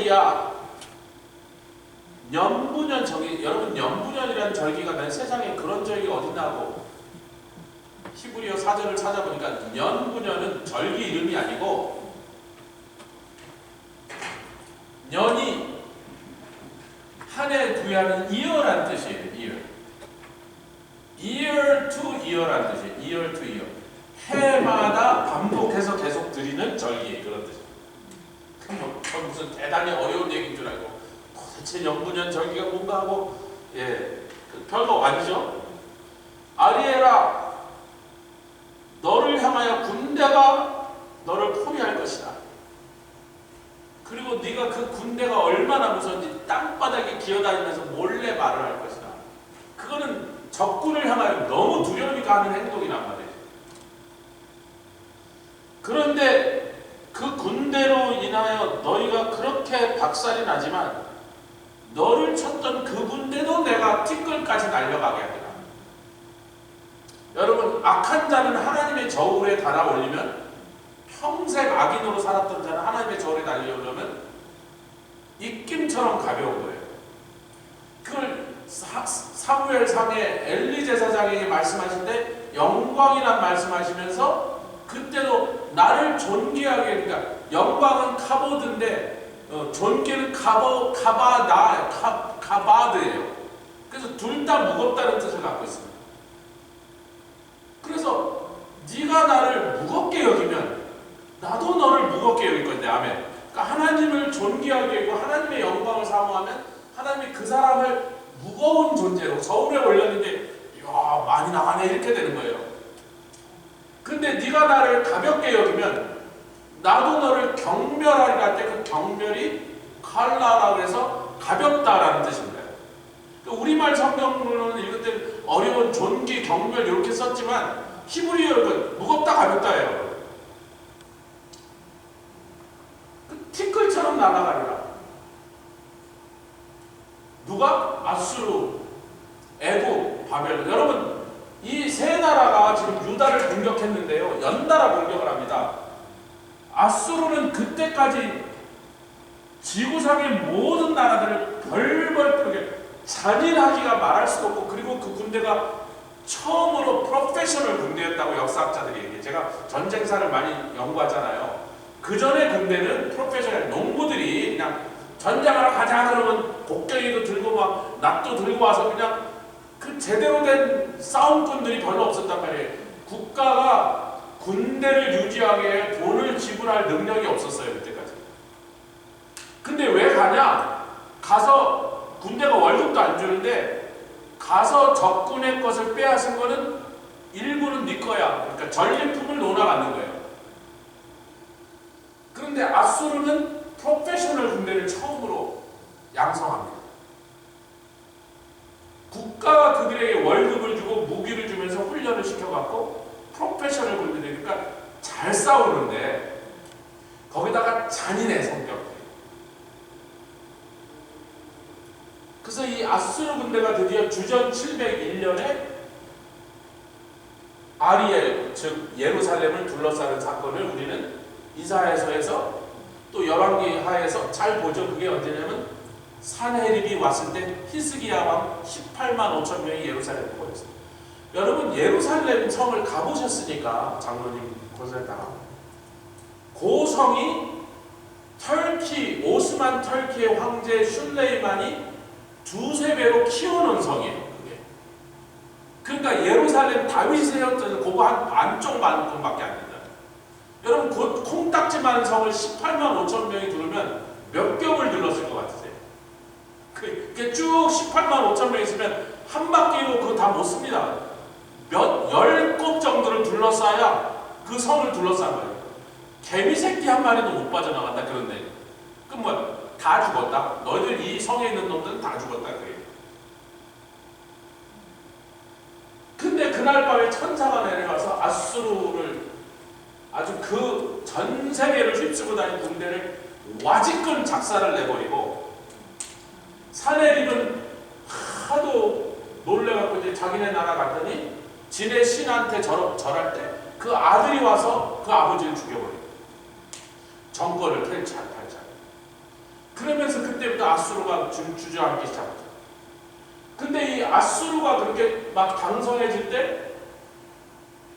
아리엘이야 년부년 절기, 여러분 년부년이라는 절기가 난 세상에 그런 절기가 어딨나고 히브리어 사전을 찾아보니까 년부년은 절기 이름이 아니고 년이 한 해 구하는 year란 뜻이에요. year to year란 뜻이에요. year to year. 해마다 반복해서 계속 드리는 절기 그런 뜻이에요. 전 무슨 대단히 어려운 얘기인 줄 알고 도대체 년부년 절기가 뭔가 하고 별거 아니죠. 아리엘아 너를 향하여 군대가 너를 포위할 것이다. 그리고 네가 그 군대가 얼마나 무서운지 땅바닥에 기어다니면서 몰래 말을 할 것이다. 그거는 적군을 향하여 너무 두려우니까 하는 행동이란 말이에요. 그런데 그 군대로 인하여 너희가 그렇게 박살이 나지만 너를 쳤던 그 군대도 내가 티끌까지 날려가게 하리라. 여러분 악한 자는 하나님의 저울에 달아올리면 평생 악인으로 살았던 자는 하나님의 저울에 달려오려면 입김처럼 가벼운 거예요. 그걸 사무엘상의 엘리 제사장에게 말씀하실 때 영광이란 말씀하시면서 그때도 나를 존귀하게 그러니까 영광은 카보드인데 존귀는 카바드예요. 그래서 둘 다 무겁다는 뜻을 갖고 있습니다. 그래서 네가 나를 무겁게 여기면 나도 너를 무겁게 여길 건데 아멘. 그러니까 하나님을 존귀하게 여기고 하나님의 영광을 사모하면 하나님이 그 사람을 무거운 존재로 저울에 올렸는데 이야 많이 나가네 이렇게 되는 거예요. 근데 네가 나를 가볍게 여기면 나도 너를 경멸하리라 할 때 그 경멸이 칼라라고 해서 가볍다라는 뜻입니다. 우리말 성경으로는 읽을 때 어려운 존귀, 경멸 이렇게 썼지만 히브리어는 무겁다 가볍다예요. 티끌처럼 날아가리라. 누가? 아수르, 애굽, 바벨론. 여러분 이 세 나라가 지금 유다를 공격했는데요. 연달아 공격을 합니다. 아수르는 그때까지 지구상의 모든 나라들을 벌벌 펴게 잔인하기가 말할 수도 없고 그리고 그 군대가 처음으로 프로페셔널 군대였다고 역사학자들이 얘기해요. 제가 전쟁사를 많이 연구하잖아요. 그 전에 군대는 프로페셔널 농부들이 그냥 전쟁하러 가자 그러면 곡괭이도 들고 막 낫도 들고 와서 그냥 그 제대로 된 싸움꾼들이 별로 없었단 말이에요. 국가가 군대를 유지하게 돈을 지불할 능력이 없었어요. 그때까지. 근데 왜 가냐? 가서 군대가 월급도 안 주는데 가서 적군의 것을 빼앗은 거는 일부는 네 거야. 그러니까 전리품을 논아가는 거예요. 그런데 아수르는 프로페셔널 군대를 처음으로 양성합니다. 국가가 그들에게 월급을 주고 무기를 주면서 훈련을 시켜갖고 프로페셔널 군대들 그러니까 잘 싸우는데 거기다가 잔인해 성격. 그래서 이 아수르 군대가 드디어 주전 701년에 아리엘 즉 예루살렘을 둘러싸는 사건을 우리는 이사야서에서 또 열왕기하에서 잘 보죠. 그게 언제냐면 산헤립이 왔을 때 히스기야 왕 18만 5천 명이 예루살렘을 보냈어요. 여러분 예루살렘 성을 가보셨으니까 장로님 고생했다가 그 성이 터키 오스만 터키의 황제 슐레이만이 두세 배로 키워놓은 성이에요. 그게. 그러니까 예루살렘 다윗이 세웠던 그거 한 안쪽만큼밖에 안 된다. 여러분 그 콩딱지만 성을 18만 5천 명이 두르면 몇 겹을 둘렀을 것 같으세요? 그게 쭉 18만 5천 명 있으면 한 바퀴로 그거 다 못 씁니다. 열 곳 정도를 둘러싸야 그 성을 둘러싼 거예요. 개미 새끼 한 마리도 못 빠져나간다 그런데 그럼 뭐야? 다 죽었다? 너희들 이 성에 있는 놈들은 다 죽었다 그래요. 근데 그날 밤에 천사가 내려와서 아수르를 아주 그 전 세계를 휩쓰고 다닌 군대를 와지끈 작사를 내버리고 산헤립은 하도 놀래갖고 이제 자기네 나라 갔더니 지네 신한테 절할 때 그 아들이 와서 그 아버지를 죽여버려요. 정권을 탈취한. 그러면서 그때부터 아수르가 주저앉기 시작하죠. 근데 이 아수르가 그렇게 막 강성해질 때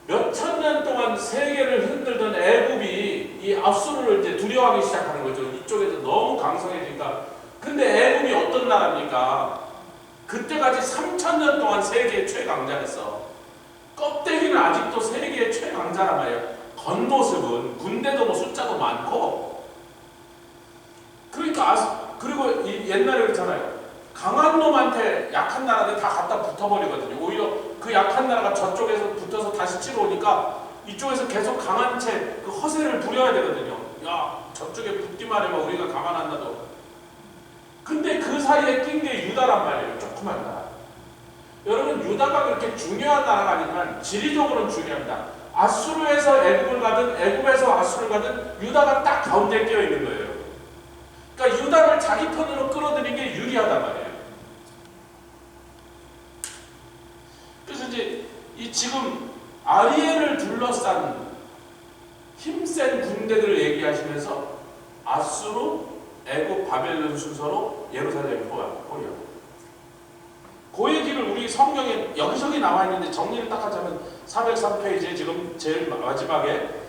몇천 년 동안 세계를 흔들던 애굽이 이 아수르를 이제 두려워하기 시작하는 거죠. 이쪽에서 너무 강성해지니까. 근데 애굽이 어떤 나라입니까? 그때까지 3,000년 동안 세계의 최강자였어. 껍데기는 아직도 세계의 최강자란 말이에요. 겉모습은 군대도 뭐 숫자도 많고. 그러니까 그리고 옛날에 그렇잖아요. 강한 놈한테 약한 나라들 다 갖다 붙어버리거든요. 오히려 그 약한 나라가 저쪽에서 붙어서 다시 치러 오니까 이쪽에서 계속 강한 채 그 허세를 부려야 되거든요. 야, 저쪽에 붙기만 해봐. 우리가 가만 안 놔둬. 근데 그 사이에 낀 게 유다란 말이에요. 조그만 나라. 여러분, 유다가 그렇게 중요한 나라가 아니지만 지리적으로는 중요합니다. 아수르에서 애굽을 가든 애굽에서 아수르를 가든 유다가 딱 가운데 끼어 있는 거예요. 그러니까 유다를 자기 편으로 끌어들이는 게 유리하단 말이에요. 그래서 이제 이 지금 아리엘을 둘러싼 힘센 군대들을 얘기하시면서 아수르, 애굽, 바벨론 순서로 예루살렘을 보여요. 그 얘기를 우리 성경에 여기저기 나와 있는데 정리를 딱 하자면 403페이지에 지금 제일 마지막에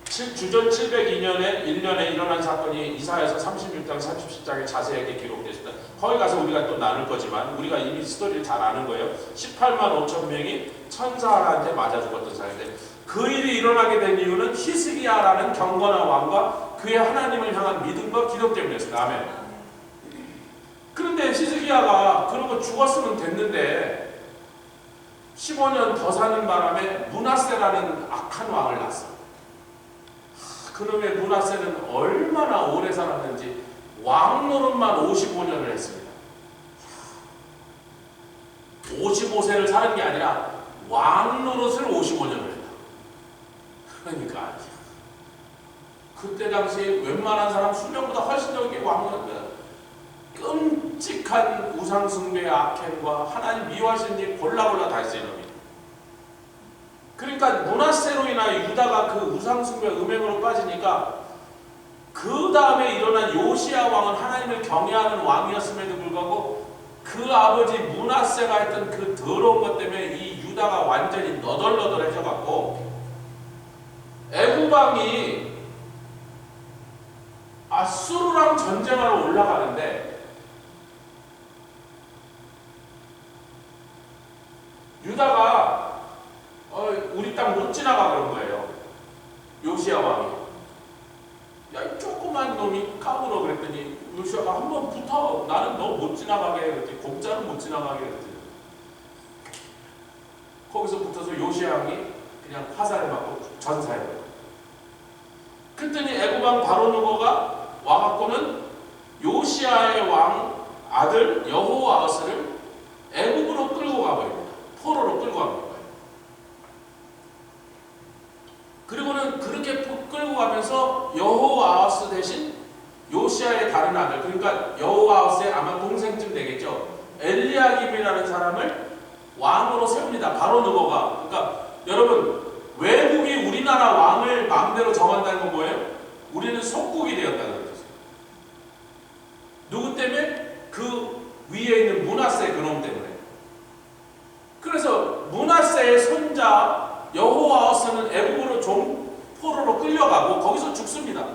주전 702년에 1년에 일어난 사건이 이사야서 36장 37장에 자세하게 기록되어 있습니다. 거기 가서 우리가 또 나눌 거지만 우리가 이미 스토리를 잘 아는 거예요. 18만 5천 명이 천사 하나한테 맞아 죽었던 사람인데 그 일이 일어나게 된 이유는 히스기야라는 경건한 왕과 그의 하나님을 향한 믿음과 기도 때문이었습니다. 아멘. 그런데 히스기야가 그러고 죽었으면 됐는데 15년 더 사는 바람에 므낫세라는 악한 왕을 낳았어. 그놈의 므낫세는 얼마나 오래 살았는지 왕 노릇만 55년을 했습니다. 55세를 사는 게 아니라 왕 노릇을 55년을 했다. 그러니까 그때 당시 웬만한 사람 수명보다 훨씬 더 왕노릇, 끔찍한 우상숭배의 악행과 하나님 미워하시는 일 골라골라 다 했어요. 이놈이. 그러니까 므낫세로 인하여 유다가 그 우상숭배 음행으로 빠지니까 그 다음에 일어난 요시야 왕은 하나님을 경외하는 왕이었음에도 불구하고 그 아버지 므낫세가 했던 그 더러운 것 때문에 이 유다가 완전히 너덜너덜해져 갖고 애굽 왕이 아수르랑 전쟁하러 올라가는데 유다가 우리 땅 못 지나가 그런 거예요. 요시야 왕이. 야, 이 조그만 놈이 까불어 그랬더니 요시야가 한번 붙어. 나는 너 못 지나가게 그랬더니 공짜로 못 지나가게 그랬더니 거기서 붙어서 요시야 왕이 그냥 화살을 맞고 전사해요. 그랬더니 애굽 왕 바로누고가 와갖고는 요시야의 왕 아들 여호와스를 애굽으로 끌고 가버립니다. 포로로 끌고 가는 거예요. 그리고는 그렇게 끌고 가면서 여호와스 대신 요시야의 다른 아들, 그러니까 여호와스의 아마 동생쯤 되겠죠. 엘리야김이라는 사람을 왕으로 세웁니다. 바로누고가. 그러니까 여러분, 외국이 우리나라 왕을 마음대로 정한다는 건 뭐예요? 우리는 속국이 되었다는 거죠. 누구 때문에? 그 위에 있는 므낫세 그놈 때문에. 그래서 므낫세의 손자 여호와스는 애굽으로 포로로 끌려가고 거기서 죽습니다.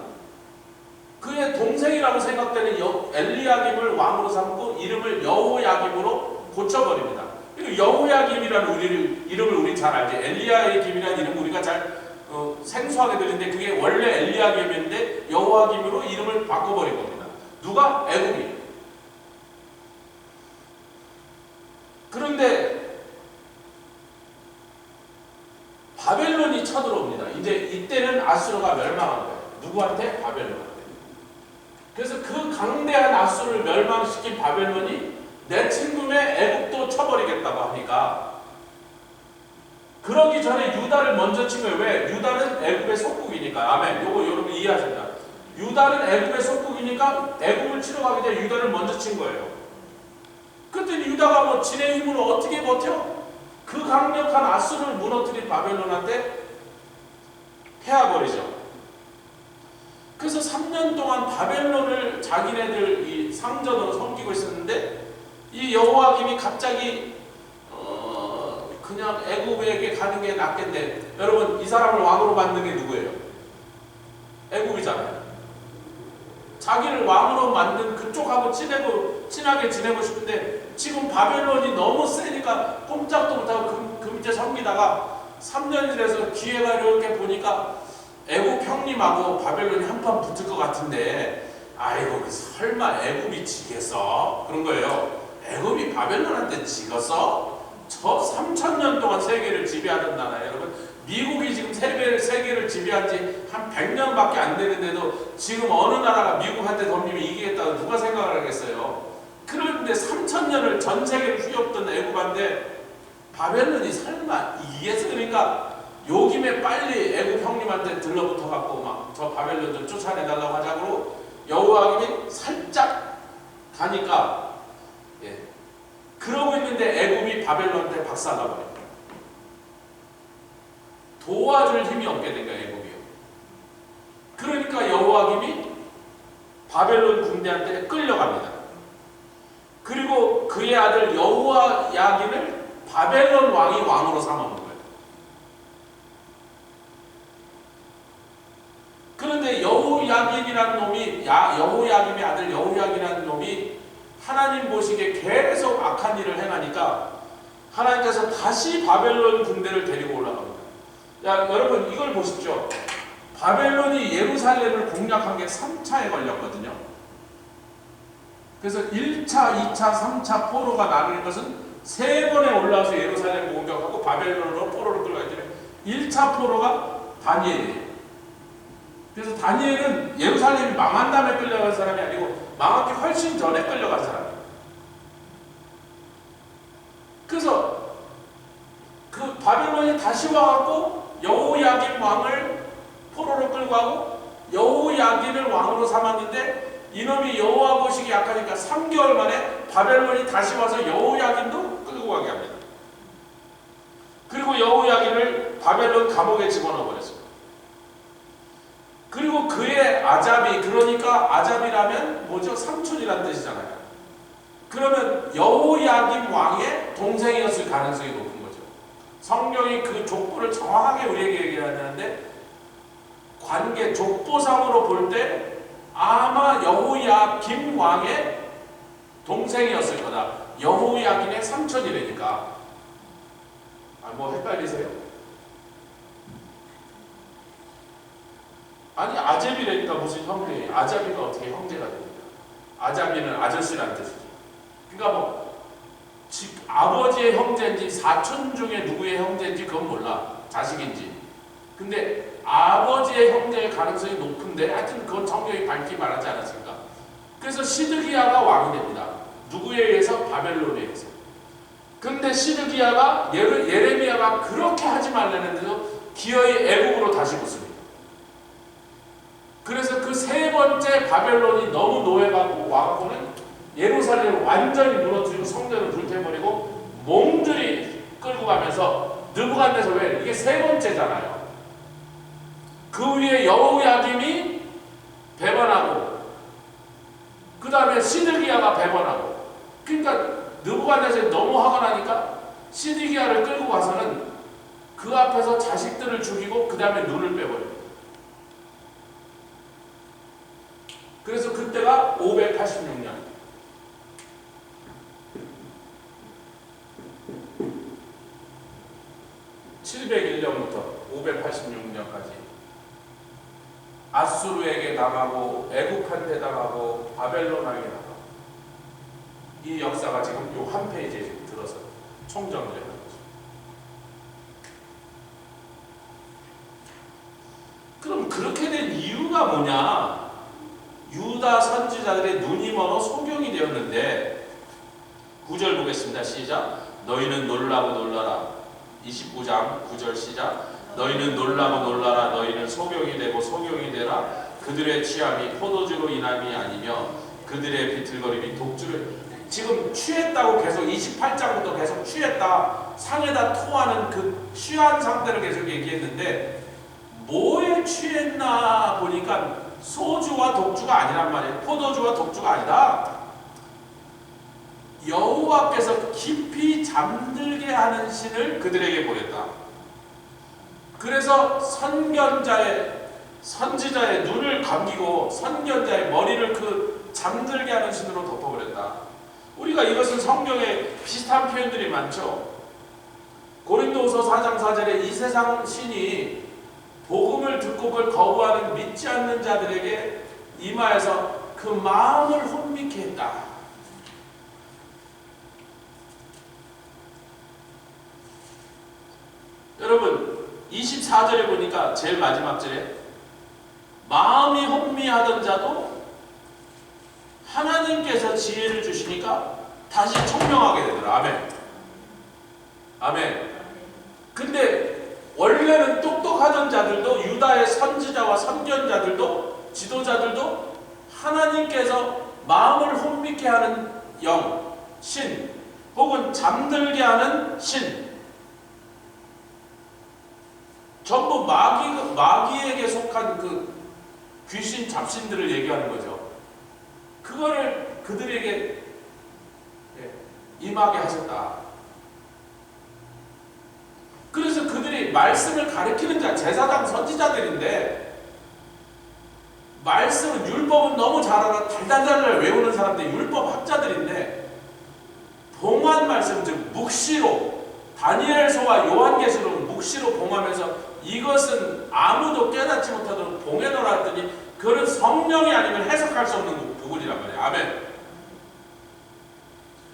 그의 동생이라고 생각되는 엘리야김을 왕으로 삼고 이름을 여호야김으로 고쳐버립니다. 그리고 여호야김이라는 이름을 우리 잘 알죠. 엘리야김이라는 이름 우리가 잘 생소하게 들리는데 그게 원래 엘리야김인데 여호야김으로 이름을 바꿔버린 겁니다. 누가? 애굽이. 그런데 바벨론이 쳐들어옵니다. 이제 이때는 아수르가 멸망한 거예요. 누구한테? 바벨론한테. 그래서 그 강대한 아수르를 멸망시킨 바벨론이 내 친구의 애굽도 쳐버리겠다고 하니까 그러기 전에 유다를 먼저 친 거예요. 왜? 유다는 애굽의 속국이니까. 아멘. 요거 여러분 이해하십니다. 유다는 애굽의 속국이니까 애굽을 치러 가기 전에 유다를 먼저 친 거예요. 그랬더니 유다가 뭐 진의 힘으로 어떻게 버텨? 그 강력한 아수르를 무너뜨린 바벨론한테 패해버리죠. 그래서 3년 동안 바벨론을 자기네들 이 상전으로 섬기고 있었는데 이 여호와김이 갑자기 그냥 애굽에게 가는 게 낫겠네. 여러분, 이 사람을 왕으로 만든 게 누구예요? 애굽이잖아요. 자기를 왕으로 만든 그쪽하고 친하게 지내고 싶은데 지금 바벨론이 너무 세니까 꼼짝도 못하고 그 밑에 섬기다가 3년이 돼서 기회가 이렇게 보니까 애굽 형님하고 바벨론이 한판 붙을 것 같은데 아이고 설마 애굽이 지겠어? 그런 거예요. 애굽이 바벨론한테 지겠어? 저 3,000년 동안 세계를 지배하던 나라, 여러분, 미국이 지금 세계를 지배한 지 한 100년밖에 안 되는데도 지금 어느 나라가 미국한테 덤비면 이기겠다고 누가 생각을 하겠어요? 그런데 3,000년을 전 세계를 휘었던 애굽한테 바벨론이 설마 이기겠어? 그러니까 요김에 빨리 애굽 형님한테 들러붙어 갖고 막 저 바벨론 좀 쫓아내달라고 하자고 여호와김이 살짝 가니까, 예, 그러고 있는데 애굽이 바벨론한테 박살나버려요. 도와줄 힘이 없게 된 거예요, 애굽이요. 그러니까 여호와김이 바벨론 군대한테 끌려갑니다. 그리고 그의 아들 여호야긴을 바벨론 왕이 왕으로 삼아먹은 거예요. 그런데 여호야긴이라는 놈이, 여호야김의 아들 여호야긴이라는 놈이 하나님 보시기에 계속 악한 일을 행하니까 하나님께서 다시 바벨론 군대를 데리고 올라갑니다. 야, 여러분 이걸 보십시오. 바벨론이 예루살렘을 공략한 게 3차에 걸렸거든요. 그래서 1차, 2차, 3차 포로가 나누는 것은 3번에 올라와서 예루살렘을 공격하고 바벨론으로 포로를 끌어가기 때문에 1차 포로가 다니엘이에요. 그래서 다니엘은 예루살렘이 망한 다음에 끌려간 사람이 아니고 망하기 훨씬 전에 끌려간 사람이에요. 그래서 그 바벨론이 다시 와갖고 여호야긴 왕을 포로로 끌고 가고 여호야긴을 왕으로 삼았는데 이놈이 여호와 보시기 약하니까 3개월 만에 바벨론이 다시 와서 여호야긴도 끌고 가게 합니다. 그리고 여호야긴을 바벨론 감옥에 집어넣어 버렸어요. 그리고 그의 아잡이, 그러니까 아잡이라면 뭐죠? 삼촌이라는 뜻이잖아요. 그러면 여호야김 왕의 동생이었을 가능성이 높은 거죠. 성경이 그 족보를 정확하게 우리에게 얘기하는데 관계 족보상으로 볼 때 아마 여호야김 왕의 동생이었을 거다. 여호야김의 삼촌이라니까. 뭐 헷갈리세요? 아니 아잡이라니까 무슨 형제예요? 아잡이가 어떻게 형제가 됩니까? 아잡이는 아저씨라는 뜻이죠. 그러니까 뭐 아버지의 형제인지 사촌 중에 누구의 형제인지 그건 몰라. 자식인지. 근데 아버지의 형제의 가능성이 높은데 하여튼 그건 성경이 밝히 말하지 않았습니까? 그래서 시드기야가 왕이 됩니다. 누구에 의해서? 바벨론에 의해서. 근데 시드기야가 예레미야가 그렇게 하지 말라는데도 기어이 애국으로 다시 붙습니다. 그래서 그 3번째 바벨론이 너무 노예받고 와갖고는 예루살렘을 완전히 무너뜨리고 성전을 불태워버리고 몽들이 끌고 가면서 느부갓네살, 이게 3번째잖아요. 그 위에 여호야김이 배반하고 그 다음에 시드기야가 배반하고, 그러니까 느부갓네살이 너무 화가 나니까 시드기야를 끌고 가서는 그 앞에서 자식들을 죽이고 그 다음에 눈을 빼버려요. 그래서 그때가 586년. 701년부터 586년까지 아수르에게 당하고 애국한테 당하고 바벨론에게 당하고, 이 역사가 지금 요 한 페이지에 지금 들어서 총정리를 하는 거죠. 그럼 그렇게 된 이유가 뭐냐? 유다 선지자들의 눈이 멀어 소경이 되었는데, 9절 보겠습니다. 시작. 너희는 놀라고 놀라라. 29장 9절 시작. 너희는 놀라고 놀라라. 너희는 소경이 되고 소경이 되라. 그들의 취함이 포도주로 인함이 아니며 그들의 비틀거림이 독주를. 지금 취했다고 계속 28장부터 계속 취했다, 상에다 토하는 그 취한 상태를 계속 얘기했는데 뭐에 취했나 보니까 소주와 독주가 아니란 말이에요. 포도주와 독주가 아니다. 여호와께서 깊이 잠들게 하는 신을 그들에게 보냈다. 그래서 선지자의 눈을 감기고 선견자의 머리를 그 잠들게 하는 신으로 덮어버렸다. 우리가 이것은 성경에 비슷한 표현들이 많죠. 고린도후서 4장 4절에 이 세상 신이 복음을 듣고 그걸 거부하는 믿지 않는 자들에게 임하여서 그 마음을 혼미케 했다. 여러분 24절에 보니까 제일 마지막 절에 마음이 혼미하던 자도 하나님께서 지혜를 주시니까 다시 청명하게 되더라. 아멘. 아멘. 근데 원래는 똑똑하던 자들도 유다의 선지자와 선견자들도 지도자들도 하나님께서 마음을 혼미케 하는 영, 신 혹은 잠들게 하는 신 전부 마귀에게 속한 그 귀신 잡신들을 얘기하는 거죠. 그거를 그들에게 임하게 하셨다. 그래서 그들이 말씀을 가르치는 자, 제사장 선지자들인데 말씀은 율법은 너무 잘 알아 달달달 외우는 사람들 율법 학자들인데 봉한 말씀 즉 묵시로 다니엘서와 요한계시록은 묵시로 봉하면서 이것은 아무도 깨닫지 못하도록 봉해놓으라 했더니 그는 성령이 아니면 해석할 수 없는 부분이란 말이에요. 아멘.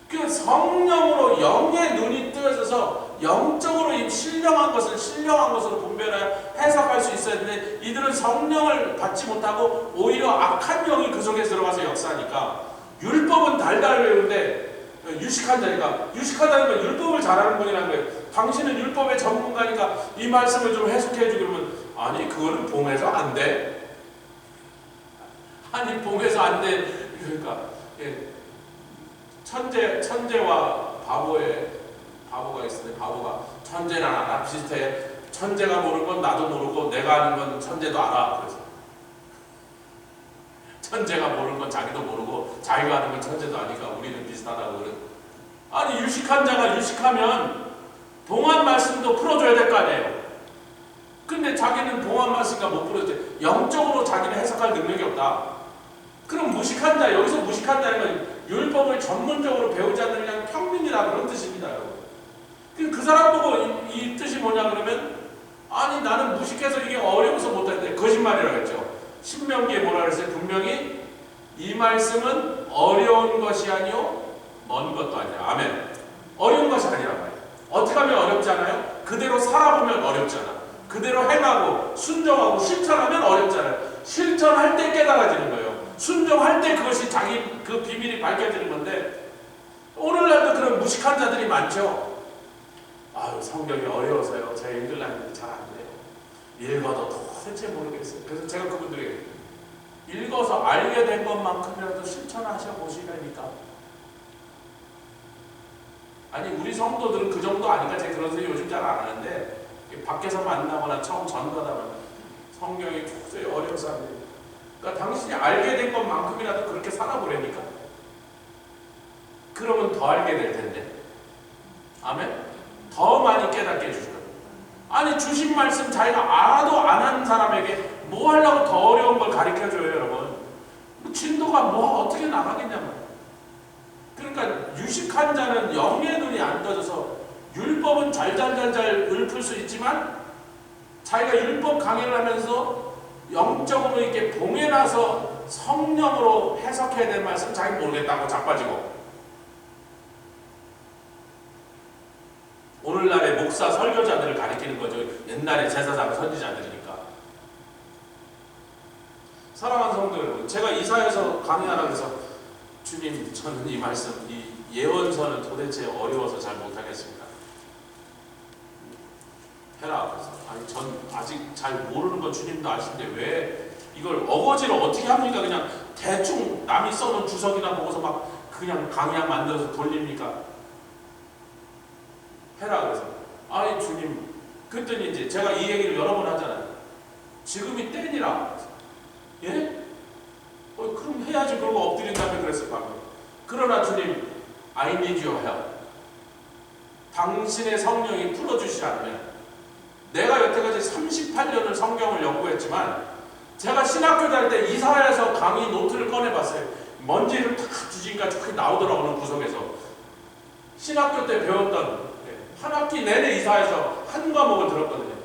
그 성령으로 영의 눈이 뜨여져서 영적으로 신령한 것을 신령한 것으로 분별하여 해석할 수 있어야 되는데 이들은 성령을 받지 못하고 오히려 악한 영이 그 속에 들어가서 역사하니까 율법은 달달 외우는데 유식한다니까 율법을 잘하는 분이라는 거예요. 당신은 율법의 전문가니까 이 말씀을 좀 해석해 주고 그러면 아니 그거는 봉해서 안 돼. 아니 봉해서 안 돼. 그러니까 천재와 바보가 있으니 바보가 천재는 알아 비슷해. 천재가 모르는 건 나도 모르고 내가 아는 건 천재도 알아. 그래서 천재가 모르는 건 자기도 모르고 자기가 아는 건 천재도 아니까 우리는 비슷하다고 그래. 아니 유식한 자가 유식하면 봉한 말씀도 풀어줘야 될 거 아니에요. 근데 자기는 봉한 말씀과 못 풀어줘. 영적으로 자기는 해석할 능력이 없다. 그럼 무식한 자, 여기서 무식한 자는 건 율법을 전문적으로 배우지 않는 그냥 평민이라 그런 뜻입니다. 여러분. 그 사람 보고 이 뜻이 뭐냐 그러면 아니 나는 무식해서 이게 어려워서 못하는데 거짓말이라고 했죠. 신명기에 뭐라 그랬어요? 분명히 이 말씀은 어려운 것이 아니요 먼 것도 아니라. 아멘. 어려운 것이 아니란 말이에요. 어떻게 하면 어렵지 않아요? 그대로 살아보면 어렵잖아. 그대로 행하고 순종하고 실천하면 어렵잖아요. 실천할 때 깨달아지는 거예요. 순종할 때 그것이 자기 그 비밀이 밝혀지는 건데 오늘날도 그런 무식한 자들이 많죠. 아유 성경이 어려워서요. 제가 읽으려는데 잘 안 돼요. 읽어도 도대체 모르겠어요. 그래서 제가 그분들에게 읽어서 알게 된 것만큼이라도 실천하셔 보시라니까. 아니 우리 성도들은 그 정도 아니까 제가 그런 소리 요즘 잘 안 하는데 밖에서 만나거나 처음 전도하다 성경이 도저히 어려워서 안 돼요. 그러니까 당신이 알게 된 것만큼이라도 그렇게 살아보려니까. 그러면 더 알게 될 텐데. 아멘? 더 많이 깨닫게 해주실 거예요. 아니 주신 말씀 자기가 알아도 안 하는 사람에게 뭐 하려고 더 어려운 걸 가르쳐줘요 여러분. 진도가 뭐 어떻게 나가겠냐 말이에요. 그러니까 유식한 자는 영의 눈이 안 떠져서 율법은 잘잘잘잘 읊을 수 있지만 자기가 율법 강의를 하면서 영적으로 이렇게 봉해놔서 성령으로 해석해야 될 말씀 자기 모르겠다고 자빠지고 오늘날의 목사 설교자들을 가리키는 거죠. 옛날에 제사장 선지자들이니까. 사랑하는 성도 여러분, 제가 이사에서 강의하라고 해서 주님 저는 이 말씀 이 예언서는 도대체 어려워서 잘 못하겠습니다. 해라. 그래서 아니 전 아직 잘 모르는 건 주님도 아시는데 왜 이걸 어거지로 어떻게 합니까? 그냥 대충 남이 써놓은 주석이나 보고서 막 그냥 강약 만들어서 돌립니까? 해라. 그래서 아니 주님 그랬더니 이제 제가 이 얘기를 여러 번 하잖아요. 지금이 때니라. 예? 그럼 해야지. 그러고 엎드린 다음에 그랬을 거 아니에요. 그러나 주님, I need your help. 당신의 성령이 풀어주시지 않으면, 내가 여태까지 38년을 성경을 연구했지만 제가 신학교 다닐 때 이사야에서 강의 노트를 꺼내봤어요. 먼지를 탁 주시니까 저기 나오더라고요. 구석에서. 신학교 때 배웠던 한 학기 내내 이사야에서 한 과목을 들었거든요.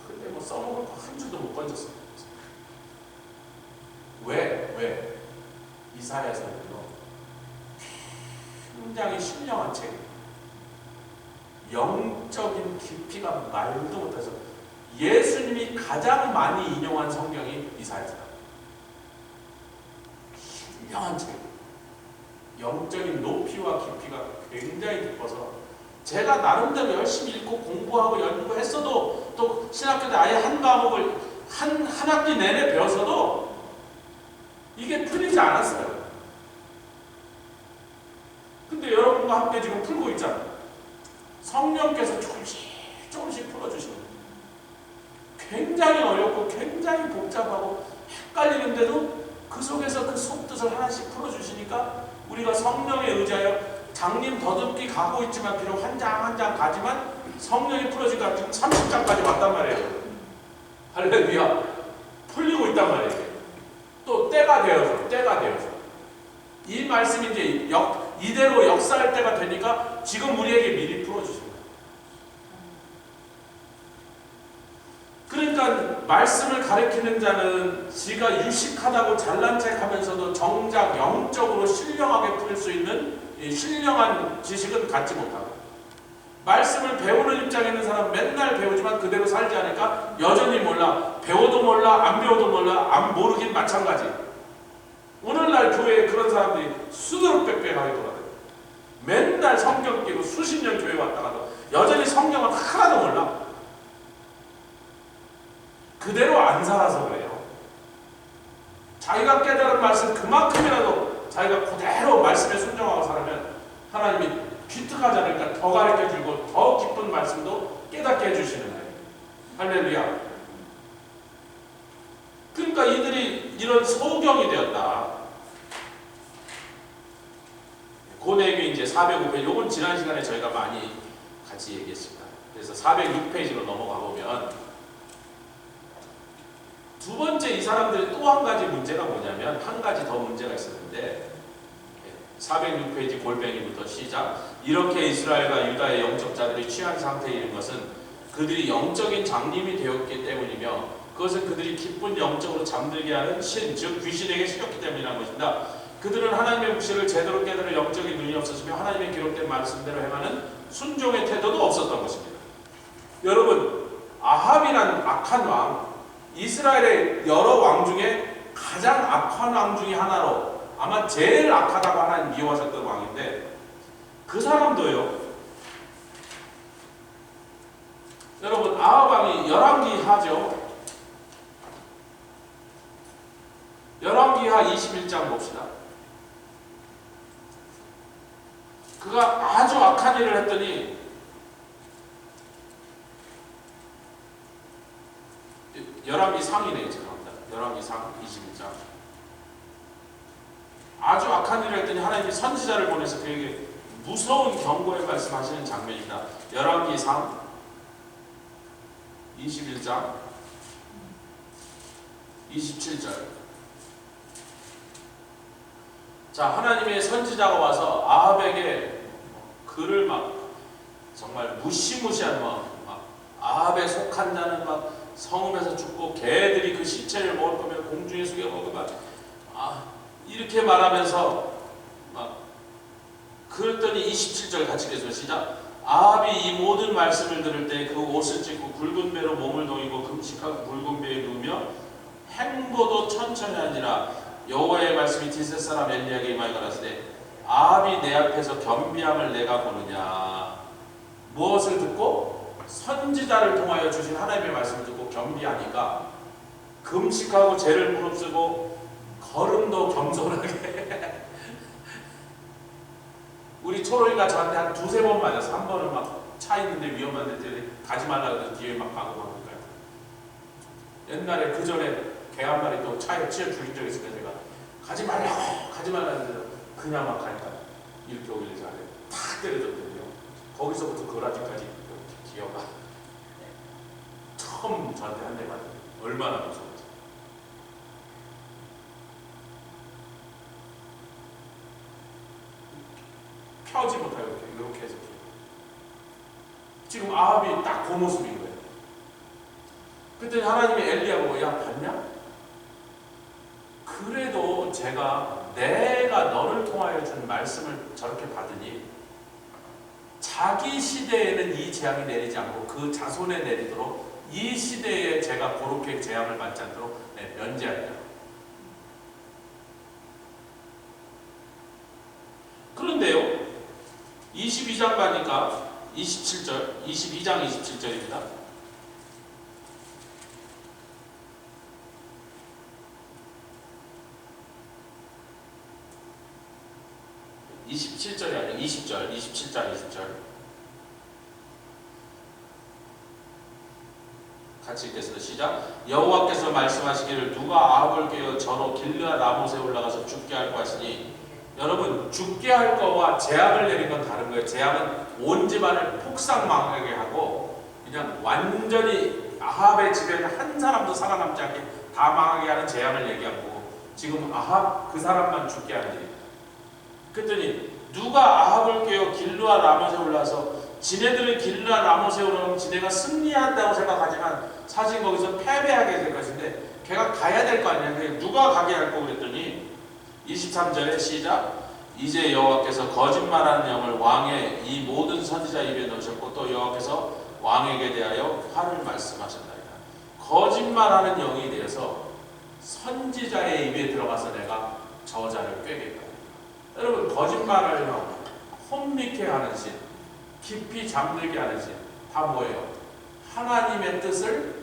근데 뭐 써먹을 거 한 줄도 못 건졌어요. 왜? 이사야에서는요, 굉장히 신령한 책, 영적인 깊이가 말도 못해서, 예수님이 가장 많이 인용한 성경이 이사야서다. 신령한 책, 영적인 높이와 깊이가 굉장히 깊어서 제가 나름대로 열심히 읽고 공부하고 연구했어도, 또 신학교 때 아예 한 과목을 한 학기 내내 배웠어도 이게 풀리지 않았어요. 근데 여러분과 함께 지금 풀고 있잖아요. 성령께서 조금씩 풀어주시는 거예요. 굉장히 어렵고 굉장히 복잡하고 헷갈리는데도 그 속에서 그 속뜻을 하나씩 풀어주시니까 우리가 성령에 의지하여 장님 더듬기 가고 있지만 비록 한 장 한 장 가지만 성령이 풀어지니까 지금 30장까지 왔단 말이에요. 할렐루야. 풀리고 있단 말이에요. 또 때가 되어서 이 말씀이 이제 이대로 역사할 때가 되니까 지금 우리에게 미리 풀어주십니다. 그러니까 말씀을 가르치는 자는 지가 유식하다고 잘난 척하면서도 정작 영적으로 신령하게 풀릴 수 있는 신령한 지식은 갖지 못하고, 말씀을 배우는 입장에 있는 사람은 맨날 배우지만 그대로 살지 않으니까 여전히 몰라. 배워도 몰라, 안 배워도 몰라, 안 모르긴 마찬가지. 오늘날 교회에 그런 사람들이 수두룩백백하게 돌아다녀요. 맨날 성경 끼고 수십 년 교회 왔다가도 여전히 성경은 하나도 몰라. 그대로 안 살아서 그래요. 자기가 깨달은 말씀 그만큼이라도 자기가 그대로 말씀에 순종하고 살면 하나님이 기특하지 않을까, 더 가르쳐주고 더 기쁜 말씀도 깨닫게 해주시는 거예요. 할렐루야. 그러니까 이들이 이런 소경이 되었다. 그 내용이 이제 405페이지, 요건 지난 시간에 저희가 많이 같이 얘기했습니다. 그래서 406페이지로 넘어가 보면 두 번째, 이 사람들이 또 한 가지 문제가 뭐냐면, 한 가지 더 문제가 있었는데, 406페이지 골뱅이부터 시작. 이렇게 이스라엘과 유다의 영적자들이 취한 상태에 이른 것은 그들이 영적인 장님이 되었기 때문이며, 그것은 그들이 기쁜 영적으로 잠들게 하는 신, 즉 귀신에게 시켰기 때문이라는 것입니다. 그들은 하나님의 묵시를 제대로 깨달을 영적인 눈이 없었으며 하나님의 기록된 말씀대로 행하는 순종의 태도도 없었던 것입니다. 여러분, 아합이란 악한 왕, 이스라엘의 여러 왕 중에 가장 악한 왕 중에 하나로, 아마 제일 악하다고 하나님 미워하셨던 왕인데, 그 사람도요, 여러분, 아합 왕이 열왕기하죠. 열왕기하 21장 봅시다. 그가 아주 악한 일을 했더니 열왕기상이네요. 죄송합니다. 열왕기상 21장. 아주 악한 일을 했더니 하나님이 선지자를 보내서 그에게 무서운 경고의 말씀하시는 장면입니다. 열왕기상 21장 27절. 자, 하나님의 선지자가 와서 아합에게 그를 막 정말 무시무시한 막 아합에 속한 자는 막 성읍에서 죽고 개들이 그 시체를 먹을 거면 공중에 숙여 먹으면 이렇게 말하면서 막 그랬더니 27절 같이 읽겠습니다. 시작. 아합이 이 모든 말씀을 들을 때 그 옷을 찢고 굵은 배로 몸을 동이고 금식하고 굵은 배에 누우며 행보도 천천히 하니라. 여호와의 말씀이 디셋 사람 엘리야에게 임하여 가라사대 아합이 내 앞에서 겸비함을 내가 보느냐. 무엇을 듣고? 선지자를 통하여 주신 하나님의 말씀을 듣고 겸비하니까 금식하고 죄를 무릅쓰고 걸음도 겸손하게 우리 초롱이가 저한테 한 두세 번 맞았어. 한 번은 막 차 있는데 위험한데 가지 말라 그래서 뒤에 막 가고 그러니까요. 옛날에 그 전에 개 한 마리 또 차에 치여 죽인 적이 있을 때 내가 가지 말라는데 그냥 막 가니까 이렇게 오길래 잘해 탁 때려줬거든요. 거기서부터 그라지까지 기어가 처음 저한테 한 대 맞은 얼마나 무서웠지. 펴지 못하고 이렇게 해서 지금 아합이 딱 그 모습인 거예요. 그때 하나님이 엘리야보고 야 봤냐? 그래도 내가 너를 통하여 준 말씀을 저렇게 받으니 자기 시대에는 이 재앙이 내리지 않고 그 자손에 내리도록 이 시대에 제가 그렇게 재앙을 받지 않도록 면제하리라. 그런데요 22장 가니까 27절 22장 27절입니다. 27절이 아니라 20절, 27장 20절 같이 읽겠습니다. 시작. 여호와께서 말씀하시기를 누가 아합을 깨어 저로 길르앗 라못에 올라가서 죽게 할 것이니. 여러분 죽게 할 거와 재앙을 내린 건 다른 거예요. 재앙은 온 집안을 폭삭 망하게 하고 그냥 완전히 아합의 집에는 한 사람도 살아남지 않게 다 망하게 하는 재앙을 얘기한 거고, 지금 아합 그 사람만 죽게 하는 일입니다. 그랬더니 누가 아합을 깨어 길르앗 라못에 올라서, 지네들은 길르앗 라못에 오르면 지네가 승리한다고 생각하지만 사실 거기서 패배하게 될 것인데 걔가 가야 될 거 아니야. 누가 가게 할 거 그랬더니 23절에 시작. 이제 여호와께서 거짓말하는 영을 왕의 이 모든 선지자 입에 넣으셨고 또 여호와께서 왕에게 대하여 화를 말씀하셨나이다. 거짓말하는 영이 되어서 선지자의 입에 들어가서 내가 저자를 꿰겠다. 여러분 거짓말을 영, 혼미케 하는 신, 깊이 잠들게 하는 신, 다 뭐예요? 하나님의 뜻을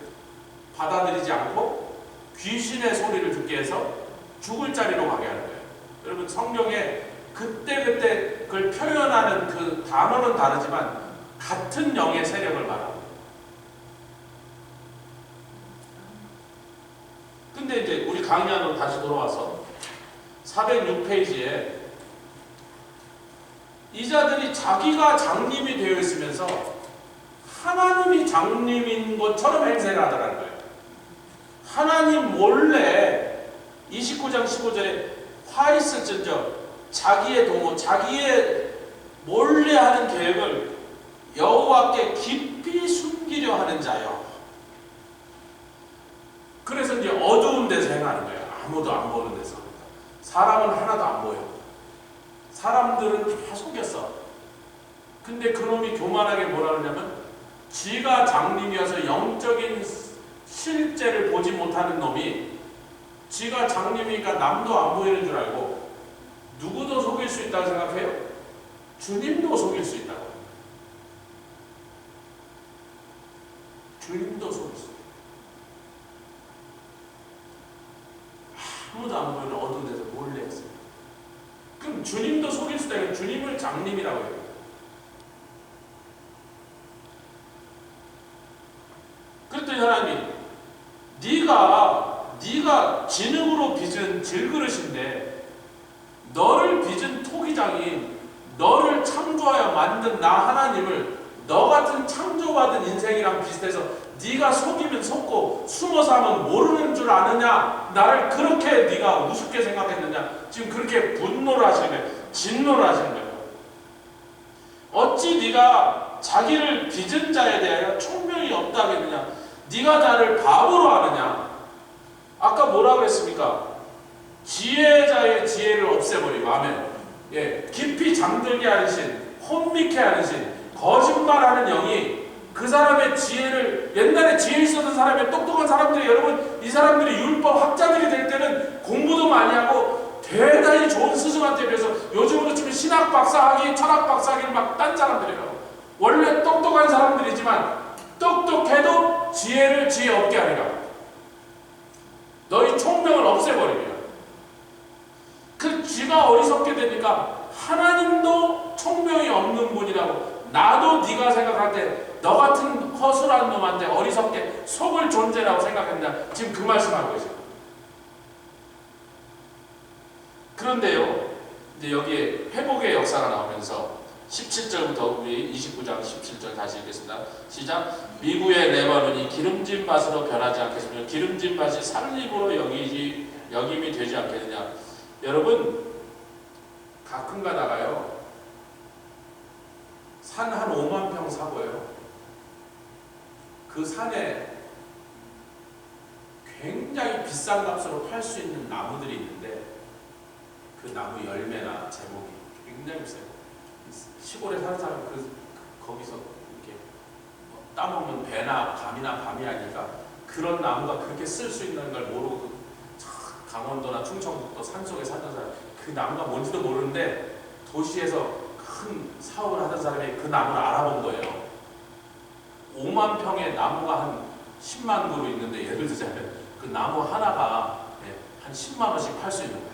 받아들이지 않고 귀신의 소리를 듣게 해서 죽을 자리로 가게 하는 거예요. 여러분 성경에 그때그때 그걸 표현하는 그 단어는 다르지만 같은 영의 세력을 말합니다. 근데 이제 우리 강의 안으로 다시 돌아와서 406페이지에 이 자들이 자기가 장님이 되어 있으면서 하나님이 장님인 것처럼 행세를 하더라는 거예요. 하나님 몰래 29장 15절에 화 있을진저 자기의 도모, 자기의 몰래 하는 계획을 여호와께 깊이 숨기려 하는 자요. 그래서 이제 어두운 데서 행하는 거예요. 아무도 안 보는 데서. 사람은 하나도 안 보여. 사람들은 다 속였어. 근데 그놈이 교만하게 뭐라 그러냐면 지가 장님이어서 영적인 실제를 보지 못하는 놈이 지가 장님이니까 남도 안 보이는 줄 알고 누구도 속일 수 있다고 생각해요? 주님도 속일 수 있다고. 주님도 속일 수 있어요. 아무도 안 보이는 어두운 데서 몰래 했어요. 그럼 주님도 속일 수 있다면 주님을 장님이라고 해요. 그랬더니 하나님이 네가 진흙으로 빚은 질그릇인데 너를 빚은 토기장인 너를 창조하여 만든 나 하나님을 너 같은 창조받은 인생이랑 비슷해서 네가 속이면 속고 숨어서 하면 모르는 줄 아느냐, 나를 그렇게 네가 우습게 생각했느냐, 지금 그렇게 분노를 하시는 거예요. 진노를 하시는 거예요. 어찌 네가 자기를 빚은 자에 대하여 총명이 없다 하겠느냐, 네가 나를 바보로 아느냐. 아까 뭐라 그랬습니까? 지혜자의 지혜를 없애버리고, 아멘. 예, 깊이 잠들게 하는 신, 혼미케 하는 신, 거짓말하는 영이 그 사람의 지혜를, 옛날에 지혜 있었던 사람이, 똑똑한 사람들이, 여러분 이 사람들이 율법 학자들이 될 때는 공부도 많이 하고 대단히 좋은 스승한테 비해서 요즘으로 치면 신학 박사학위, 철학 박사학위를 막 딴 사람들이에요. 원래 똑똑한 사람들이지만 똑똑해도 지혜를 지혜 없게 하리라. 너희 총명을 없애버리리라. 그 쥐가 어리석게 되니까 하나님도 총명이 없는 분이라고, 나도 네가 생각할 때 너 같은 허술한 놈한테 어리석게 속을 존재라고 생각했냐. 지금 그 말씀하고 계세요. 그런데요, 이제 여기에 회복의 역사가 나오면서 17절부터 우리 29장 17절 다시 읽겠습니다. 시작. 미구의 레바논이 기름진 밭으로 변하지 않겠으며 기름진 밭이 살림으로 여김이 되지 않겠느냐. 여러분 가끔 가다가요 산 한 5만 평 사고요. 그 산에 굉장히 비싼 값으로 팔 수 있는 나무들이 있는데 그 나무 열매나 제목이 굉장히 비싸요. 시골에 사는 사람 거기서 이렇게 따먹는 배나 감이나 밤이 아니니까 그런 나무가 그렇게 쓸 수 있는 걸 모르고 강원도나 충청북도 산속에 사는 사람 그 나무가 뭔지도 모르는데 도시에서 큰 사업을 하던 사람이 그 나무를 알아본 거예요. 5만 평의 나무가 한 10만 그루 있는데 예를 들자면 그 나무 하나가 한 10만 원씩 팔 수 있는 거예요.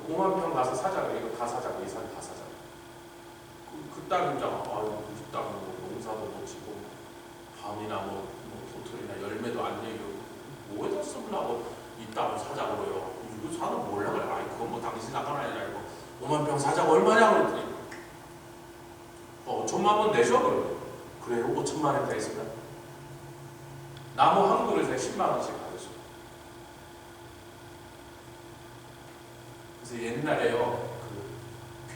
5만 평 가서 사자고 이거 다 사자고 이 산 다 사자고. 그 땅이 그 땅은 농사도 못 짓고 밤이나 뭐 도토리나 열매도 안 내고 뭐에다 쓰려고 이 땅을 사자고요. 이거 사는 몰라 그래. 아이 그건 뭐 당신 나가나 아니고 5만 평 사자고 얼마냐고 그랬더니 5천만 원 내셔 그러고. 그래요? 5천만 원 되겠습니다. 나무 한 그릇에 10만 원씩 받으시고. 그래서 옛날에요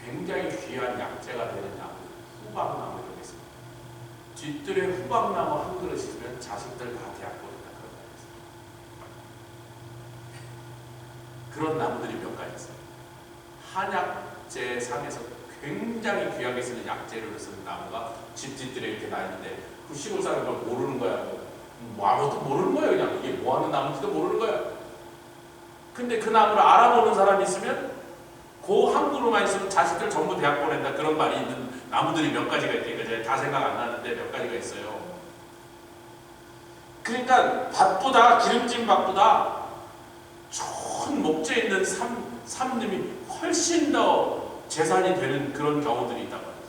굉장히 귀한 약재가 되는 나무 후박나무 이런 게 있습니다. 뒷뜰에 후박나무 한 그릇 있으면 자식들 다 대학 보낸다 그런 나무들이 몇 가지 있어요. 한약재 상에서 굉장히 귀하게 쓰는 약재를 쓰는 나무가 집 뒷뜰에 이렇게 나 있는데 그 시골 사람은 모르는 거야. 뭐 아무것도 모르는 거예요. 그냥 이게 뭐 하는 나무인지도 모르는 거야. 근데 그 나무를 알아보는 사람이 있으면 그 한 그루만 있으면 자식들 전부 대학 보낸다 그런 말이 있는 나무들이 몇 가지가 있대요. 제가 다 생각 안 나는데 몇 가지가 있어요. 그러니까 밭보다 기름진 밭보다 좋은 목재 있는 삼림이 훨씬 더 재산이 되는 그런 경우들이 있단 말이죠.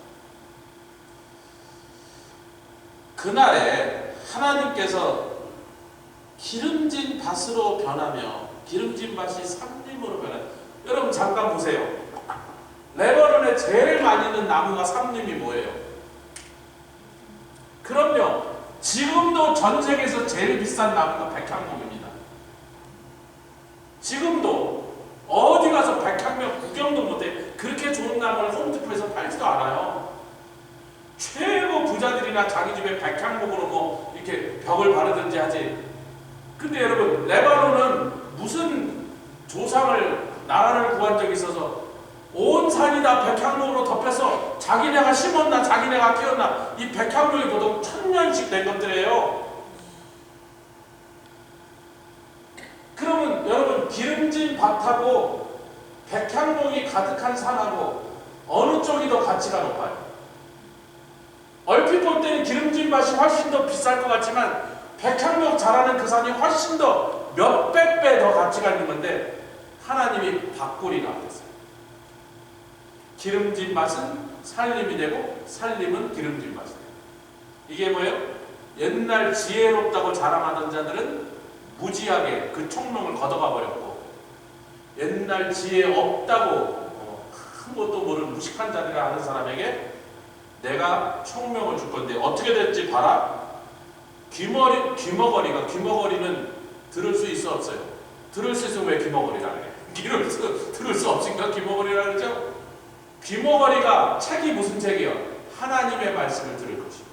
그날에 하나님께서 기름진 밭으로 변하며 기름진 밭이 삼림으로 변하며 여러분 잠깐 보세요. 레바논에 제일 많이 있는 나무가 삼림이 뭐예요? 그럼요. 지금도 전 세계에서 제일 비싼 나무가 백향목입니다. 지금도 어디 가서 백향목 구경도 못해. 그렇게 좋은 나무를 홈디포에서 팔지도 않아요. 최고 부자들이나 자기 집에 백향목으로 뭐 이렇게 벽을 바르든지 하지. 근데 여러분 레바논은 무슨 조상을 나라를 구한 적이 있어서 온 산이 다 백향목으로 덮여서 자기네가 심었나 자기네가 키웠나 이 백향목이 보통 1000년씩 된 것들이에요. 그러면 여러분 기름진 밭하고 백향목이 가득한 산하고 어느 쪽이 더 가치가 높아요? 얼핏 볼 때는 기름진 밭이 훨씬 더 비쌀 것 같지만 백향목 자라는 그 산이 훨씬 더 몇백 배 더 가치가 있는 건데 하나님이 바꾸리라 하셨어요. 기름진 밭은 살림이 되고 살림은 기름진 밭이 돼요. 이게 뭐예요? 옛날 지혜롭다고 자랑하던 자들은 무지하게 그 총명을 걷어가 버렸고 옛날 지혜 없다고 아무것도 모르는 무식한 자들이라 하는 사람에게 내가 총명을 줄 건데 어떻게 될지 봐라. 귀머거리는 들을 수 있어 없어요? 들을 수 있으면 왜 귀머거리라 그래? 들을 수 없으니까 귀머거리라 그러죠? 귀머거리가 책이 무슨 책이요? 하나님의 말씀을 들을 것입니다.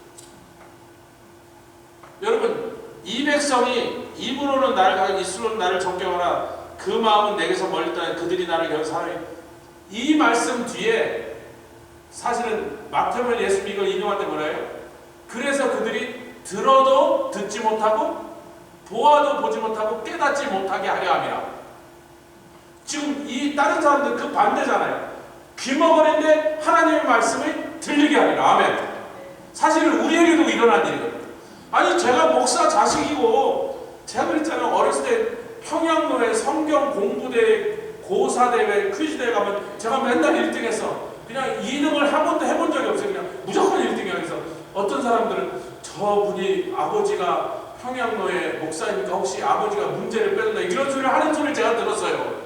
여러분 이 백성이 입으로는 나를 가고 입술로는 나를 존경하라 그 마음은 내게서 멀리 떠나 그들이 나를 겨우 사랑해. 이 말씀 뒤에 사실은 마태복음 예수 이걸 인용할 때 뭐라 해요? 그래서 그들이 들어도 듣지 못하고 보아도 보지 못하고 깨닫지 못하게 하려 함이라. 지금 이 다른 사람들 그 반대잖아요. 귀머거리인데 하나님의 말씀을 들리게 하리라. 아멘. 사실은 우리에게도 일어난 일이거든요. 아니 제가 목사 자식이고 제가 그랬잖아요. 어렸을 때 평양로에 성경 공부대회 고사대회 퀴즈대회 가면 제가 맨날 1등해서 그냥 2등을 한 번도 해본 적이 없어요. 그냥 무조건 1등이야. 그래서 어떤 사람들은 저분이 아버지가 평양로의 목사니까 혹시 아버지가 문제를 빼는다 이런 소리를 하는 소리를 제가 들었어요.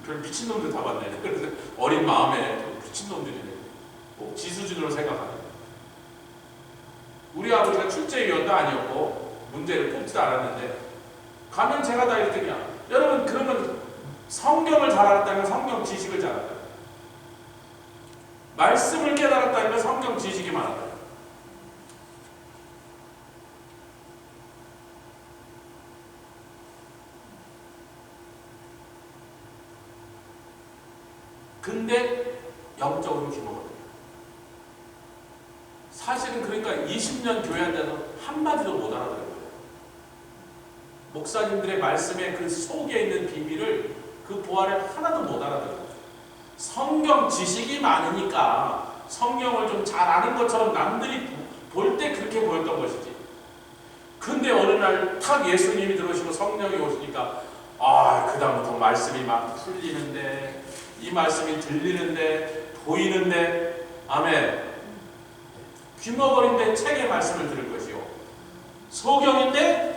별 미친놈들 다 봤네. 그래서 어린 마음에 미친놈들이네. 뭐 지수준으로 생각하는. 우리 아버지가 출제위원도 아니었고 문제를 뽑지도 않았는데 가면 제가 다 1등이야. 여러분 그러면 성경을 잘 알았다면 성경 지식을 잘 알았다. 말씀을 깨달았다면 성경 지식이 많았다. 근데 영적으로 귀먹어요. 사실은 그러니까 20년 교회한테서 한마디도 못 알아들어요. 목사님들의 말씀에 그 속에 있는 비밀을 그 보화를 하나도 못 알아들어요. 성경 지식이 많으니까 성경을 좀 잘 아는 것처럼 남들이 볼 때 그렇게 보였던 것이지. 근데 어느 날 탁 예수님이 들어오시고 성령이 오시니까 그 다음부터 말씀이 막 풀리는데 이 말씀이 들리는데 보이는데 아멘. 귀머거린데 책의 말씀을 들을 것이요. 소경인데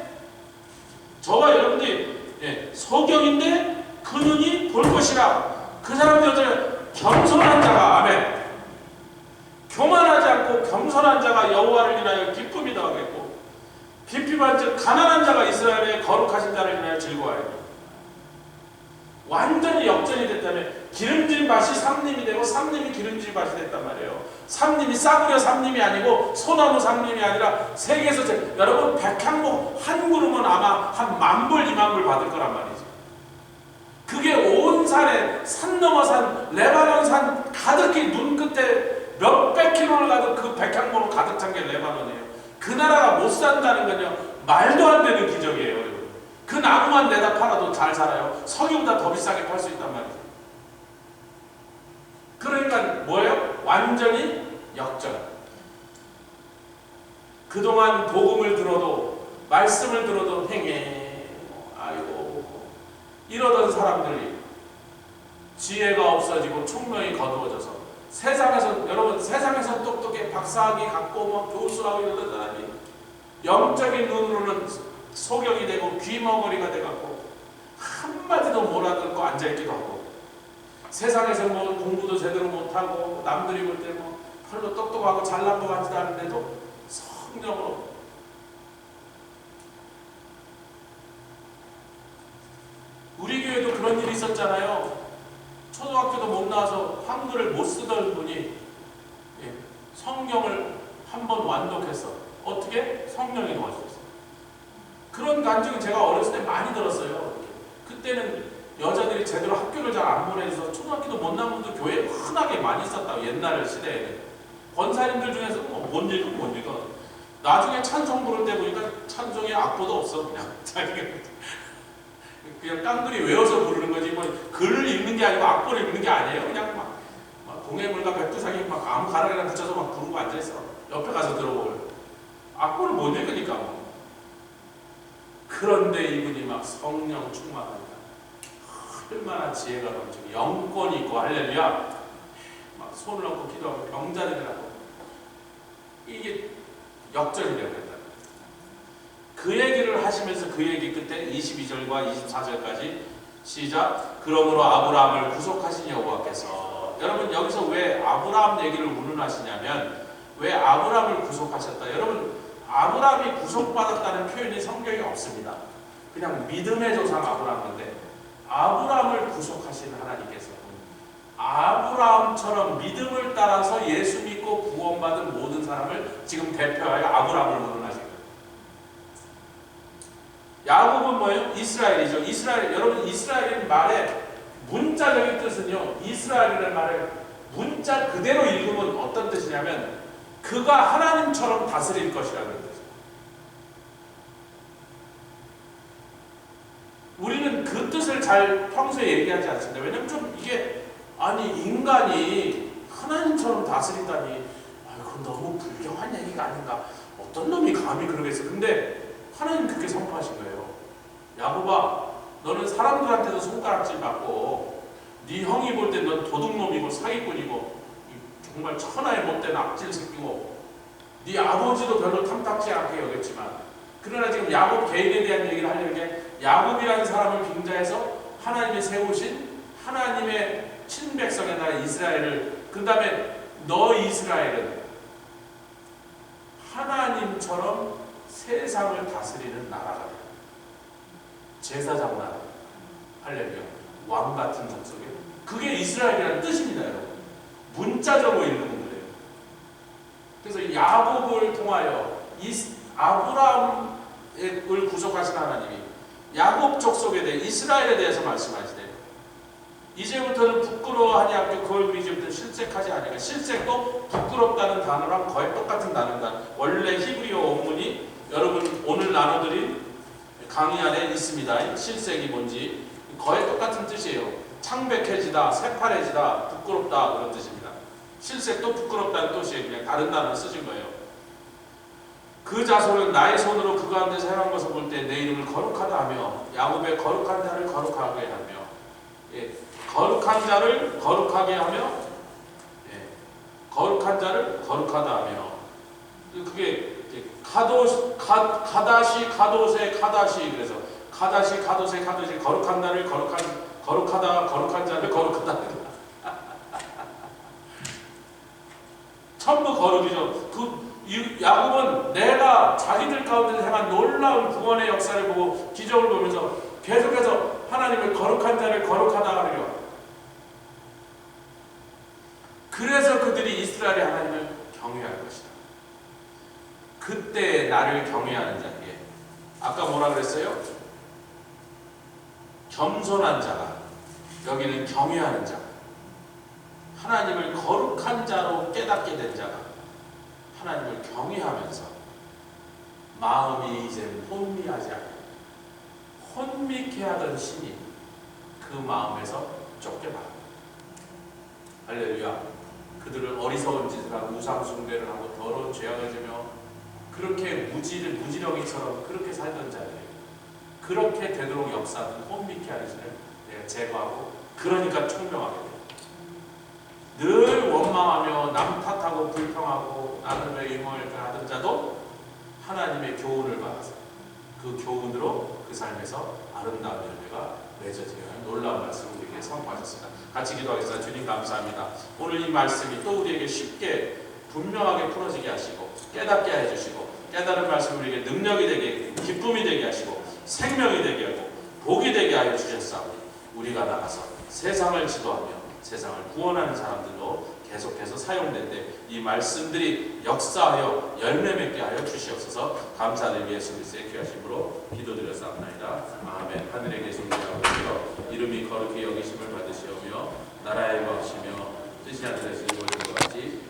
저와 여러분들이 소경인데 그 눈이 볼 것이라. 그 사람들은 겸손한 자가 아멘. 교만하지 않고 겸손한 자가 여호와를 인하여 기쁨이 더하겠고 비피반 즉 가난한 자가 이스라엘의 거룩하신 자를 인하여 즐거워하겠고. 완전히 역전이 됐다면 기름진 밭이 삼림이 되고 삼림이 기름진 밭이 됐단 말이에요. 삼림이 싸구려 삼림이 아니고 소나무 삼림이 아니라 세계에서 여러분 백향목 한 그루면 아마 한 10,000불 20,000불 받을 거란 말이지. 그게 온 산에 산 넘어 산 레바논 산 가득히 눈 끝에 몇백 킬로를 가도 그 백향목으로 가득 찬 게 레바논이에요. 그 나라가 못 산다는 건요 말도 안 되는 기적이에요. 그 나무만 내다 팔아도 잘 살아요. 석유보다 더 비싸게 팔 수 있단 말이죠. 그러니까 뭐예요? 완전히 역전. 그동안 복음을 들어도 말씀을 들어도 행해 아이고 이러던 사람들이 지혜가 없어지고 총명이 거두어져서 세상에서 여러분 세상에서 똑똑해 박사학위 갖고 뭐 교수하고 이러던 사람이 영적인 눈으로는 소경이 되고 귀머거리가 돼갖고 한마디도 못 알아듣고 앉아있기도 하고 세상에서 뭐 공부도 제대로 못하고 남들이 볼 때 뭐 별로 똑똑하고 잘난 것 같지도 않은데도 성령으로 우리 교회도 그런 일이 있었잖아요. 초등학교도 못 나와서 한글을 못 쓰던 분이 성경을 한번 완독했어. 어떻게? 성령이 도와줬어. 그런 간증은 제가 어렸을 때 많이 들었어요. 그때는 여자들이 제대로 학교를 잘 안 보내서 초등학교도 못 나온 분들 교회에 흔하게 많이 있었다고 옛날 시대에는. 권사님들 중에서 뭔 읽어. 나중에 찬송 부를 때 보니까 찬송에 악보도 없어. 그냥 깡그리 외워서 부르는 거지 뭐 글을 읽는 게 아니고 악보를 읽는 게 아니에요. 그냥 막 동해물과 백두산이 막 아무 가락이나 붙여서 막 부르고 앉아있어. 옆에 가서 들어보고 악보를 못 읽으니까 뭐. 그런데 이분이 막 성령 충만하니까 얼마나 지혜가 넘치고 영권이 있고 할렐루야 막 손을 얹고 기도하고 병자들이라고 이게 역전이 되어버렸다. 그 얘기를 하시면서 그 얘기 끝에 22절과 24절까지 시작. 그러므로 아브라함을 구속하신 여호와께서 여러분 여기서 왜 아브라함 얘기를 운운하시냐면 왜 아브라함을 구속하셨다. 여러분 아브라함이 구속받았다는 표현이 성경에 없습니다. 그냥 믿음의 조상 아브라함인데 아브라함을 구속하신 하나님께서 아브라함처럼 믿음을 따라서 예수 믿고 구원받은 모든 사람을 지금 대표하여 아브라함을 운운하신 거예요. 야곱은 뭐예요? 이스라엘이죠. 이스라엘, 여러분 이스라엘의 말의 문자적인 뜻은요. 이스라엘이라는 말을 문자 그대로 읽으면 어떤 뜻이냐면 그가 하나님처럼 다스릴 것이라는 뜻이에요. 우리는 그 뜻을 잘 평소에 얘기하지 않습니다. 왜냐면 좀 이게 아니 인간이 하나님처럼 다스린다니 그건 너무 불경한 얘기가 아닌가. 어떤 놈이 감히 그러겠어. 근데 하나님 그렇게 선포하신 거예요. 야곱아 너는 사람들한테도 손가락질 받고 네 형이 볼 때 넌 도둑놈이고 사기꾼이고 정말 천하에 못된 악질 새끼고 네 아버지도 별로 탐탁지 않게 여겼지만, 그러나 지금 야곱 개인에 대한 얘기를 하려는 게, 야곱이라는 사람을 빙자해서 하나님이 세우신 하나님의 친백성의 나라 이스라엘을, 그 다음에 너 이스라엘은 하나님처럼 세상을 다스리는 나라가 돼. 제사장 나라. 할렐루야. 왕 같은 족속에. 그게 이스라엘이라는 뜻입니다, 여러분. 문자적으로 읽는 거예요. 그래서 야곱을 통하여 아브라함을 구속하신 하나님이 야곱 족속에 대해, 이스라엘에 대해서 말씀하시되, 이제부터는 부끄러워하지 않고 그 얼굴이 이제부터 실색하지 않으니까, 실색도 부끄럽다는 단어랑 거의 똑같은 단어다. 원래 히브리어 원문이 여러분 오늘 나눠드린 강의 안에 있습니다. 실색이 뭔지 거의 똑같은 뜻이에요. 창백해지다, 새파래지다, 부끄럽다, 그런 뜻입니다. 실색도 부끄럽다는 뜻이에요. 그냥 다른 단어를 쓰신 거예요. 그 자손은 나의 손으로 그 가운데서 행한 것을 볼 때 내 이름을 거룩하다 하며, 야곱의 거룩한 자를 거룩하게 하며, 거룩한 자를 거룩하게 하며, 거룩한 자를 거룩하다 하며, 그게 가다시 가도세 가다시, 그래서 가다시 가도세 가도시, 거룩한 자를 거룩하다, 거룩한 자를 거룩하다. 전부 거룩이죠. 야곱은 내가 자기들 가운데 행한 놀라운 구원의 역사를 보고 기적을 보면서 계속해서 하나님을 거룩한 자를 거룩하다 하려. 그래서 그들이 이스라엘의 하나님을 경외할 것이다. 그때 나를 경외하는 자에게, 아까 뭐라 그랬어요? 겸손한 자가, 여기는 경외하는 자, 하나님을 거룩한 자로 깨닫게 된 자가 하나님을 경외하면서 마음이 이제 혼미하지 않고, 혼미케 하던 신이 그 마음에서 쫓겨나고, 할렐루야. 그들을 어리석은 짓을 하고 우상 숭배를 하고 더러운 죄악을 지며 그렇게 무지렁이처럼 그렇게 살던 자들이 그렇게 되도록 역사하는 혼미케 하는 신을 내가 제거하고, 그러니까 총명하게 돼. 늘 원망하며 남 탓하고 불평하고 나는 왜 이렇게 하던 자도 하나님의 교훈을 받아서 그 교훈으로 그 삶에서 아름다운 열매가 맺어지는 놀라운 말씀을 우리에게 선포하셨습니다. 같이 기도하겠습니다. 주님 감사합니다. 오늘 이 말씀이 또 우리에게 쉽게 분명하게 풀어지게 하시고 깨닫게 해주시고, 깨달은 말씀 우리에게 능력이 되게, 기쁨이 되게 하시고 생명이 되게 하고 복이 되게 하여 주셨사오니, 우리가 나가서 세상을 지도하며 세상을 구원하는 사람들로 계속해서 사용될 때 이 말씀들이 역사하여 열매 맺게 하여 주시옵소서. 감사드리며 예수 그리스도의 귀하심으로 기도드렸사옵나이다. 아멘. 하늘에 계신 우리 아버지여, 이름이 거룩히 여기심을 받으시오며 나라의 거하시며 뜻이 하늘에서 이루어진 것 같이